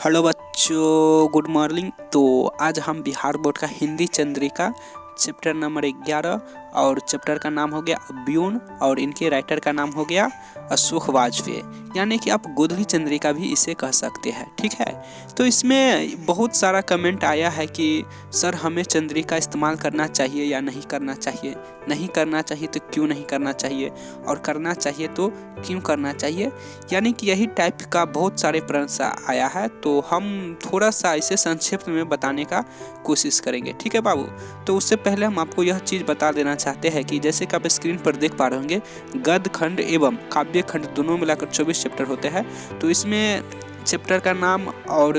Hello बच्चों, good morning. तो आज हम बिहार बोर्ड का हिंदी चंद्रिका चैप्टर नंबर 11 और चैप्टर का नाम हो गया अब्यून और इनके राइटर का नाम हो गया अशोक वाजपेयी, यानी कि आप गोधली चंद्रिका भी इसे कह सकते हैं। ठीक है, तो इसमें बहुत सारा कमेंट आया है कि सर हमें चंद्रिका इस्तेमाल करना चाहिए या नहीं करना चाहिए, नहीं करना चाहिए तो क्यों नहीं करना चाहिए, और करना चाहिए तो क्यों करना चाहिए, यानी कि यही टाइप का बहुत सारे प्रश्न आया है। तो हम थोड़ा सा इसे संक्षिप्त में बताने का कोशिश करेंगे। ठीक है बाबू, तो उससे पहले हम आपको यह चीज़ बता देना चाहते हैं कि जैसे कि आप स्क्रीन पर देख पा रहे होंगे, गद्य खंड एवं काव्य खंड दोनों मिलाकर 24 चैप्टर होते हैं। तो इसमें चैप्टर का नाम और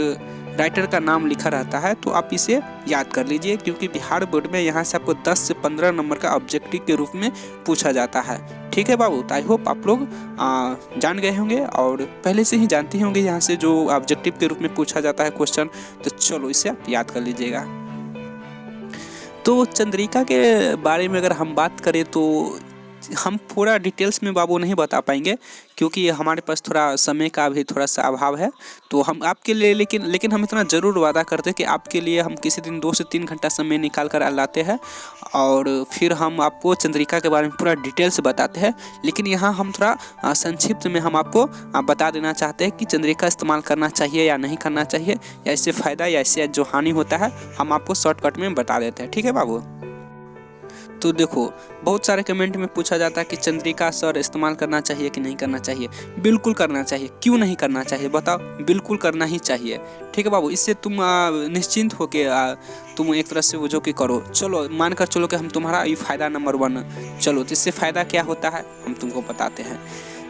राइटर का नाम लिखा रहता है, तो आप इसे याद कर लीजिए, क्योंकि बिहार बोर्ड में यहाँ से आपको 10 से 15 नंबर का ऑब्जेक्टिव के रूप में पूछा जाता है। ठीक है बाबू, आई होप आप लोग जान गए होंगे और पहले से ही जानते होंगे यहाँ से जो ऑब्जेक्टिव के रूप में पूछा जाता है क्वेश्चन। तो चलो इसे आप याद कर लीजिएगा। तो चंद्रिका के बारे में अगर हम बात करें तो हम थोड़ा डिटेल्स में बाबू नहीं बता पाएंगे, क्योंकि हमारे पास थोड़ा समय का भी थोड़ा सा अभाव है। तो हम आपके लिए लेकिन हम इतना ज़रूर वादा करते हैं कि आपके लिए हम किसी दिन 2 से 3 घंटा समय निकाल कर लाते हैं और फिर हम आपको चंद्रिका के बारे में पूरा डिटेल से बताते हैं। लेकिन यहाँ हम थोड़ा संक्षिप्त में हम आपको बता देना चाहते हैं कि चंद्रिका इस्तेमाल करना चाहिए या नहीं करना चाहिए, या इससे फ़ायदा या इससे जो हानि होता है हम आपको शॉर्टकट में बता देते हैं। ठीक है बाबू, तो देखो बहुत सारे कमेंट में पूछा जाता है कि चंद्रिका सर इस्तेमाल करना चाहिए कि नहीं करना चाहिए। बिल्कुल करना चाहिए। क्यों नहीं करना चाहिए बताओ? बिल्कुल करना ही चाहिए। ठीक है बाबू, इससे तुम निश्चिंत होके तुम एक तरह से वो जो कि करो। चलो मानकर चलो कि हम तुम्हारा ये फ़ायदा नंबर 1, चलो तो इससे फ़ायदा क्या होता है हम तुमको बताते हैं।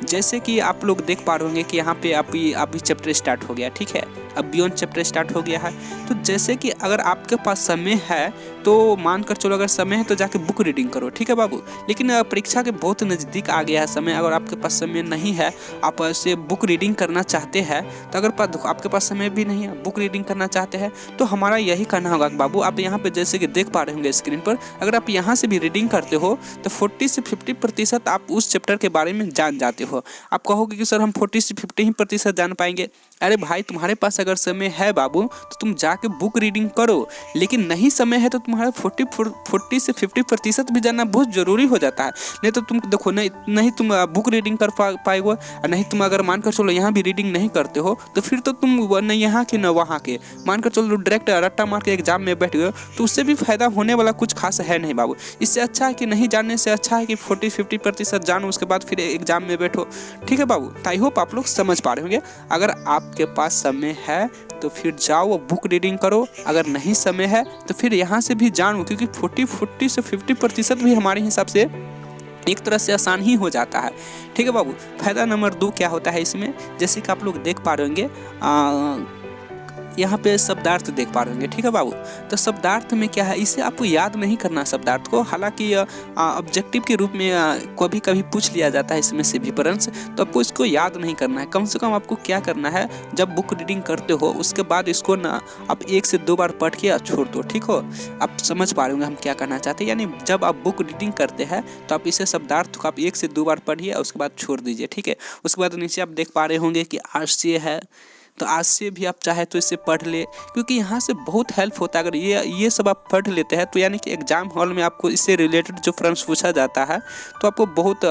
जैसे कि आप लोग देख पा रहे होंगे कि यहाँ पे अभी चैप्टर स्टार्ट हो गया। ठीक है, अब बियॉन्ड चैप्टर स्टार्ट हो गया है। तो जैसे कि अगर आपके पास समय है तो मानकर चलो अगर समय है तो जाके बुक रीडिंग करो। ठीक है बाबू, लेकिन परीक्षा के बहुत नज़दीक आ गया है समय, अगर आपके पास समय नहीं है, आप ऐसे बुक रीडिंग करना चाहते हैं, तो अगर आपके पास समय भी नहीं है, बुक रीडिंग करना चाहते हैं, तो हमारा यही कहना होगा बाबू, आप यहाँ पे जैसे कि देख पा रहे होंगे स्क्रीन पर, अगर आप यहाँ से भी रीडिंग करते हो तो 40 से 50% आप उस चैप्टर के बारे में जान जाते हो। आप कहोगे कि सर हम 40 से 50% जान पाएंगे। अरे भाई, तुम्हारे पास अगर समय है बाबू तो तुम जाके बुक रीडिंग करो, लेकिन नहीं समय है तो तुम्हारा 40 से 50% भी जानना बहुत ज़रूरी हो जाता है। नहीं तो तुम देखो नहीं तुम बुक रीडिंग कर पाएगो, नहीं तुम अगर मानकर चलो यहाँ भी रीडिंग नहीं करते हो तो फिर तो तुम न यहाँ के न वहाँ के, मानकर चलो डायरेक्ट रट्टा मार के एग्जाम में बैठ गए तो उससे भी फायदा होने वाला कुछ खास है नहीं बाबू। इससे अच्छा है कि नहीं जानने से अच्छा है कि 40-50% जानो, उसके बाद फिर एग्जाम में बैठो। ठीक है बाबू, आई होप आप लोग समझ पा रहे होंगे। अगर आपके पास समय है तो फिर जाओ बुक रीडिंग करो, अगर नहीं समय है तो फिर यहाँ से भी जानो, क्योंकि 40 से 50% भी हमारे हिसाब से एक तरह से आसान ही हो जाता है। ठीक है बाबू, फायदा नंबर 2 क्या होता है इसमें, जैसे कि आप लोग देख पा रहे होंगे यहाँ पे शब्दार्थ देख पा रहे होंगे। ठीक है बाबू, तो शब्दार्थ में क्या है, इसे आपको याद नहीं करना शब्दार्थ को, हालांकि ऑब्जेक्टिव के रूप में कभी कभी पूछ लिया जाता है इसमें से भी प्रश्न, तो आपको इसको याद नहीं करना है। कम से कम आपको क्या करना है, जब बुक रीडिंग करते हो उसके बाद इसको ना आप 1 से 2 बार पढ़ के छोड़ दो। ठीक हो, आप समझ पा रहे होंगे हम क्या करना चाहते हैं, यानी जब आप बुक रीडिंग करते हैं तो आप इसे शब्दार्थ को आप 1 से 2 बार पढ़िए, उसके बाद छोड़ दीजिए। ठीक है, उसके बाद नीचे आप देख पा रहे होंगे कि आशय है, तो आज से भी आप चाहे तो इसे पढ़ ले, क्योंकि यहाँ से बहुत हेल्प होता है। अगर ये सब आप पढ़ लेते हैं तो यानी कि एग्जाम हॉल में आपको इससे रिलेटेड जो प्रश्न पूछा जाता है तो आपको बहुत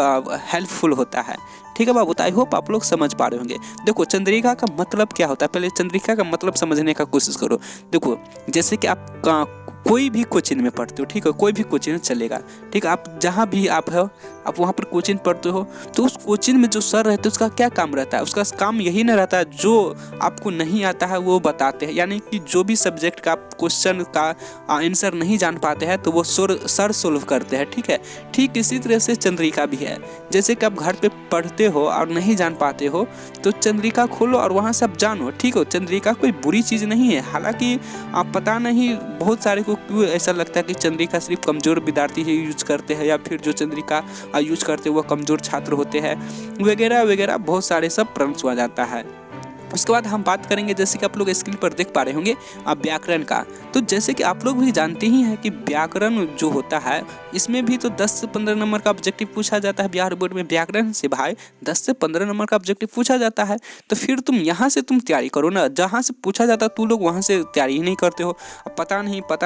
हेल्पफुल होता है। ठीक है बाबू, तो आई होप आप लोग समझ पा रहे होंगे। देखो चंद्रिका का मतलब क्या होता है, पहले चंद्रिका का मतलब समझने का कोशिश करो। देखो जैसे कि आप कोई भी कोचिंग में पढ़ते हो, ठीक है, कोई भी कोचिंग चलेगा, ठीक है, आप जहाँ भी आप हो, आप वहाँ पर कोचिंग पढ़ते हो, तो उस कोचिंग में जो सर रहते हैं उसका क्या काम रहता है, उसका काम यही ना रहता है जो आपको नहीं आता है वो बताते हैं, यानी कि जो भी सब्जेक्ट का आप क्वेश्चन का आंसर नहीं जान पाते हैं तो वो सर सोल्व करते हैं। ठीक है, ठीक इसी तरह से चंद्रिका भी है। जैसे कि आप घर पे पढ़ते हो और नहीं जान पाते हो तो चंद्रिका खोलो और वहाँ से आप जानो। ठीक हो, चंद्रिका कोई बुरी चीज़ नहीं है, हालांकि आप पता नहीं बहुत सारे को क्यों ऐसा लगता है कि चंद्रिका सिर्फ कमज़ोर विद्यार्थी ही यूज करते हैं, या फिर जो चंद्रिका यूज करते हैं वो कमज़ोर छात्र होते हैं, वगैरह वगैरह बहुत सारे सब प्रश्न आ जाता है। उसके बाद हम बात करेंगे, जैसे कि आप लोग स्क्रीन पर देख पा रहे होंगे, व्याकरण का। तो जैसे कि आप लोग भी जानते ही हैं कि व्याकरण जो होता है इसमें भी तो 10 से 15 नंबर का ऑब्जेक्टिव पूछा जाता है। बिहार बोर्ड में व्याकरण से भाई 10 से 15 नंबर का ऑब्जेक्टिव पूछा जाता है। तो फिर तुम यहाँ से तुम तैयारी करो ना, जहाँ से पूछा जाता है तुम लोग वहाँ से तैयारी ही नहीं करते हो। अब पता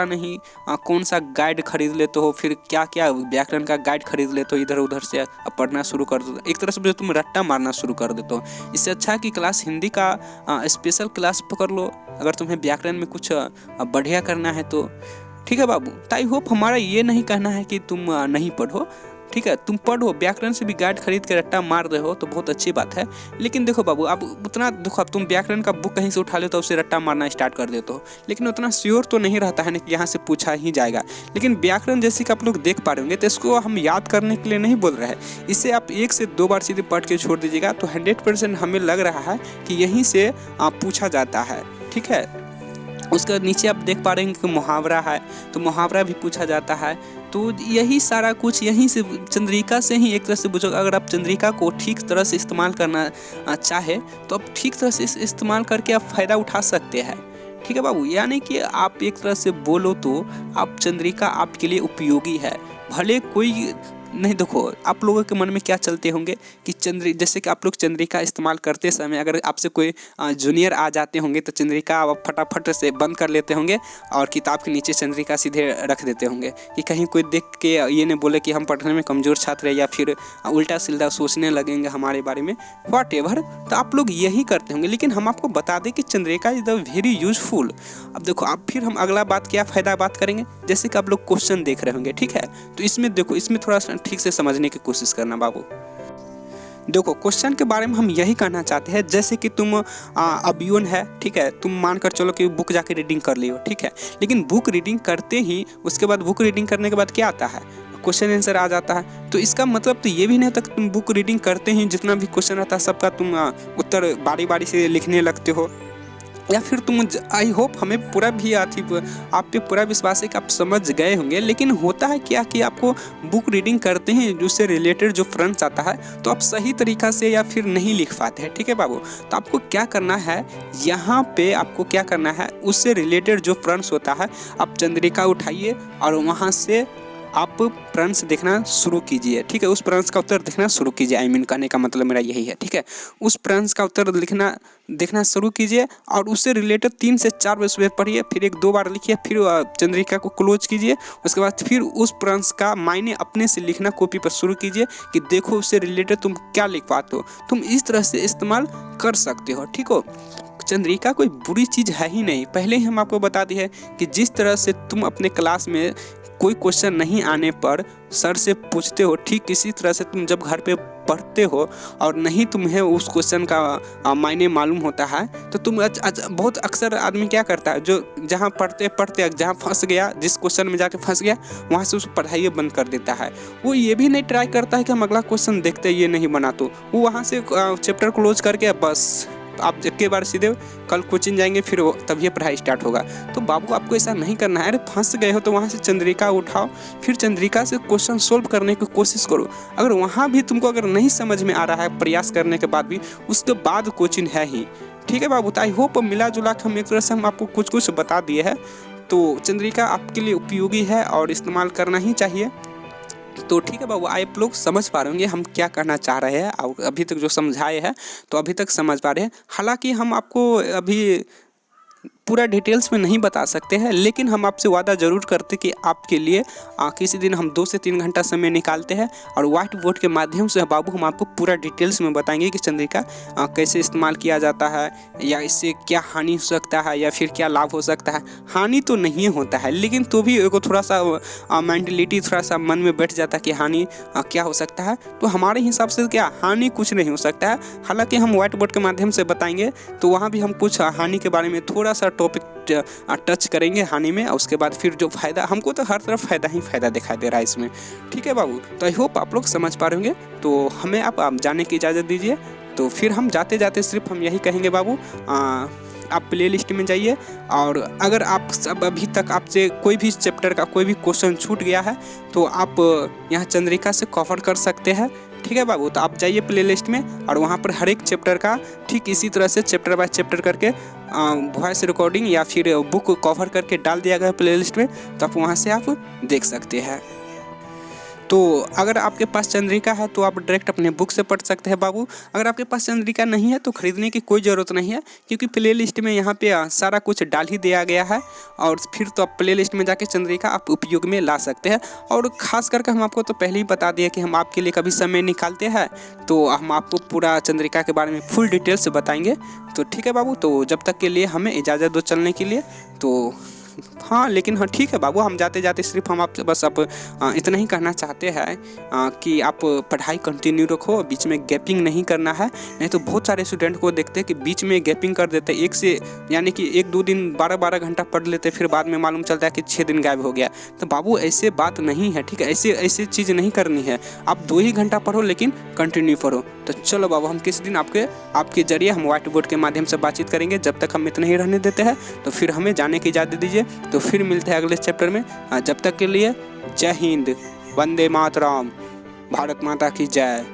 नहीं कौन सा गाइड खरीद लेते हो, फिर क्या क्या व्याकरण का गाइड खरीद लेते हो, इधर उधर से पढ़ना शुरू कर दो। एक तरह से तुम रट्टा मारना शुरू कर देते हो। इससे अच्छा है कि क्लास हिंदी का स्पेशल क्लास पकड़ लो, अगर तुम्हें व्याकरण में कुछ बढ़िया करना है तो। ठीक है बाबू, आई होप हमारा ये नहीं कहना है कि तुम नहीं पढ़ो, ठीक है, तुम पढ़ो। व्याकरण से भी गाइड खरीद के रट्टा मार रहे हो तो बहुत अच्छी बात है। लेकिन देखो बाबू, अब उतना देखो, अब तुम व्याकरण का बुक कहीं से उठा लेते हो, उससे रट्टा मारना स्टार्ट कर देते हो, लेकिन उतना श्योर तो नहीं रहता है ना कि यहाँ से पूछा ही जाएगा। लेकिन व्याकरण जैसे कि आप लोग देख पा रहे होंगे तो इसको हम याद करने के लिए नहीं बोल रहे हैं, इसे आप 1 से 2 बार सीधे पढ़ के छोड़ दीजिएगा तो 100% हमें लग रहा है कि यहीं से पूछा जाता है। ठीक है, उसके नीचे आप देख पा रहे हैं कि मुहावरा है, तो मुहावरा भी पूछा जाता है। तो यही सारा कुछ यहीं से, चंद्रिका से ही एक तरह से बुझो। अगर आप चंद्रिका को ठीक तरह से इस्तेमाल करना चाहे तो आप ठीक तरह से इस्तेमाल करके आप फ़ायदा उठा सकते हैं। ठीक है बाबू, यानी कि आप एक तरह से बोलो तो आप चंद्रिका आपके लिए उपयोगी है। भले कोई नहीं, देखो आप लोगों के मन में क्या चलते होंगे कि जैसे कि आप लोग चंद्रिका इस्तेमाल करते समय अगर आपसे कोई जूनियर आ जाते होंगे तो चंद्रिका आप फटाफट से बंद कर लेते होंगे और किताब के नीचे चंद्रिका सीधे रख देते होंगे कि कहीं कोई देख के ये नहीं बोले कि हम पढ़ने में कमज़ोर छात्र है, या फिर उल्टा सीधा सोचने लगेंगे हमारे बारे में, व्हाटएवर। तो आप लोग यही करते होंगे, लेकिन हम आपको बता दें कि Chandrika is the very useful. अब देखो, अब फिर हम अगला बात क्या फ़ायदा बात करेंगे, जैसे कि आप लोग क्वेश्चन देख रहे होंगे, ठीक है, तो इसमें देखो, इसमें थोड़ा सा ठीक से समझने की कोशिश करना बाबू। देखो, क्वेश्चन के बारे में हम यही कहना चाहते हैं, जैसे कि तुम अभियोन है, ठीक है, तुम मानकर चलो कि बुक जाके रीडिंग कर लियो, ठीक है, लेकिन बुक रीडिंग करते ही उसके बाद बुक रीडिंग करने के बाद क्या आता है, क्वेश्चन आंसर आ जाता है। तो इसका मतलब तो ये भी नहीं होता कि तुम बुक रीडिंग करते ही जितना भी क्वेश्चन आता है सबका तुम उत्तर बारी बारी से लिखने लगते हो, या फिर तुम, आई होप हमें पूरा भी आप पे पूरा विश्वास है कि आप समझ गए होंगे। लेकिन होता है क्या कि आपको बुक रीडिंग करते हैं उससे रिलेटेड जो फ्रंट्स आता है तो आप सही तरीक़ा से या फिर नहीं लिख पाते हैं। ठीक है बाबू, तो आपको क्या करना है, यहाँ पे आपको क्या करना है, उससे रिलेटेड जो फ्रंट्स होता है आप चंद्रिका उठाइए और वहाँ से आप प्रश्न देखना शुरू कीजिए। ठीक है, उस प्रश्न का उत्तर देखना शुरू कीजिए, आई मीन कहने का मतलब मेरा यही है। ठीक है, उस प्रश्न का उत्तर देखना शुरू कीजिए और उससे रिलेटेड 3 से 4 बार उसमें पढ़िए, फिर 1-2 बार लिखिए, फिर चंद्रिका को क्लोज कीजिए। उसके बाद फिर उस प्रश्न का मायने अपने से लिखना कॉपी पर शुरू कीजिए कि देखो उससे रिलेटेड तुम क्या लिख पाते हो। तुम इस तरह से इस्तेमाल कर सकते हो। ठीक हो, चंद्रिका कोई बुरी चीज़ है ही नहीं। पहले ही हम आपको बता दिए है कि जिस तरह से तुम अपने क्लास में कोई क्वेश्चन नहीं आने पर सर से पूछते हो, ठीक इसी तरह से तुम जब घर पे पढ़ते हो और नहीं तुम्हें उस क्वेश्चन का मायने मालूम होता है तो तुम बहुत अक्सर आदमी क्या करता है, जो जहाँ पढ़ते पढ़ते जहाँ फंस गया, जिस क्वेश्चन में जाके फंस गया वहाँ से उस पढ़ाई बंद कर देता है। वो ये भी नहीं ट्राई करता है कि हम अगला क्वेश्चन देखते ये नहीं बना, तो वो वहाँ से चैप्टर क्लोज करके बस आप एक बार सीधे कल कोचिंग जाएंगे, फिर तभी पढ़ाई स्टार्ट होगा। तो बाबू आपको ऐसा नहीं करना है। अरे फंस गए हो तो वहाँ से चंद्रिका उठाओ, फिर चंद्रिका से क्वेश्चन सोल्व करने की कोशिश करो। अगर वहाँ भी तुमको अगर नहीं समझ में आ रहा है प्रयास करने के बाद भी, उसके बाद कोचिंग है ही। ठीक है बाबू, तो आई होप मिला जुला के हम एक तरह से हम आपको कुछ बता दिए हैं। तो चंद्रिका आपके लिए उपयोगी है और इस्तेमाल करना ही चाहिए। तो ठीक है बाबू, आप लोग समझ पा रहे होंगे हम क्या करना चाह रहे हैं और अभी तक जो समझाए हैं तो अभी तक समझ पा रहे हैं। हालांकि हम आपको अभी पूरा डिटेल्स में नहीं बता सकते हैं, लेकिन हम आपसे वादा ज़रूर करते कि आपके लिए किसी दिन हम 2 से 3 घंटा समय निकालते हैं और व्हाइट बोर्ड के माध्यम से बाबू हम आपको पूरा डिटेल्स में बताएंगे कि चंद्रिका कैसे इस्तेमाल किया जाता है, या इससे क्या हानि हो सकता है या फिर क्या लाभ हो सकता है। हानि तो नहीं होता है, लेकिन तो भी एगो थोड़ा सा मेंटलिटी थोड़ा सा मन में बैठ जाता है कि हानि क्या हो सकता है। तो हमारे हिसाब से क्या हानि कुछ नहीं हो सकता है। हालाँकि हम व्हाइट बोर्ड के माध्यम से बताएंगे तो वहाँ भी हम कुछ हानि के बारे में थोड़ा सा टॉपिक टच करेंगे हानि में, और उसके बाद फिर जो फायदा, हमको तो हर तरफ फायदा ही फायदा दिखाई दे रहा है इसमें। ठीक है बाबू, तो आई होप आप लोग समझ पा रहे होंगे। तो हमें आप जाने की इजाज़त दीजिए। तो फिर हम जाते जाते सिर्फ हम यही कहेंगे बाबू, आप प्ले लिस्ट में जाइए और अगर आप सब अभी तक आपसे कोई भी चैप्टर का कोई भी क्वेश्चन छूट गया है तो आप यहाँ चंद्रिका से कवर कर सकते हैं। ठीक है बाबू, तो आप जाइए प्ले लिस्ट में और वहाँ पर हर एक चैप्टर का ठीक इसी तरह से चैप्टर बाय चैप्टर करके वॉइस रिकॉर्डिंग या फिर बुक कवर करके डाल दिया गया प्ले लिस्ट में, तो आप वहाँ से आप देख सकते हैं। तो अगर आपके पास चंद्रिका है तो आप डायरेक्ट अपने बुक से पढ़ सकते हैं बाबू। अगर आपके पास चंद्रिका नहीं है तो खरीदने की कोई ज़रूरत नहीं है, क्योंकि प्ले लिस्ट में यहाँ पे सारा कुछ डाल ही दिया गया है। और फिर तो आप प्ले लिस्ट में जाके चंद्रिका आप उपयोग में ला सकते हैं। और ख़ास करके हम आपको तो पहले ही बता दिए कि हम आपके लिए कभी समय निकालते हैं तो हम आपको पूरा चंद्रिका के बारे में फुल डिटेल से बताएंगे। तो ठीक है बाबू, तो जब तक के लिए हमें इजाज़त दो चलने के लिए। तो हाँ, लेकिन हाँ ठीक है बाबू, हम जाते जाते सिर्फ हम आपसे बस अब इतना ही कहना चाहते हैं कि आप पढ़ाई कंटिन्यू रखो, बीच में गैपिंग नहीं करना है। नहीं तो बहुत सारे स्टूडेंट को देखते हैं कि बीच में गैपिंग कर देते हैं, एक से यानी कि 1-2 दिन 12-12 घंटा पढ़ लेते, फिर बाद में मालूम चलता है कि 6 दिन गायब हो गया। तो बाबू ऐसे बात नहीं है, ठीक है, ऐसे चीज़ नहीं करनी है। आप 2 ही घंटा पढ़ो लेकिन कंटिन्यू पढ़ो। तो चलो बाबू, हम किस दिन आपके जरिए हम व्हाइट बोर्ड के माध्यम से बातचीत करेंगे। जब तक हम इतना ही रहने देते हैं तो फिर हमें जाने की इजाज़त दीजिए। तो फिर मिलते हैं अगले चैप्टर में। जब तक के लिए जय हिंद, वंदे मातरम, भारत माता की जय।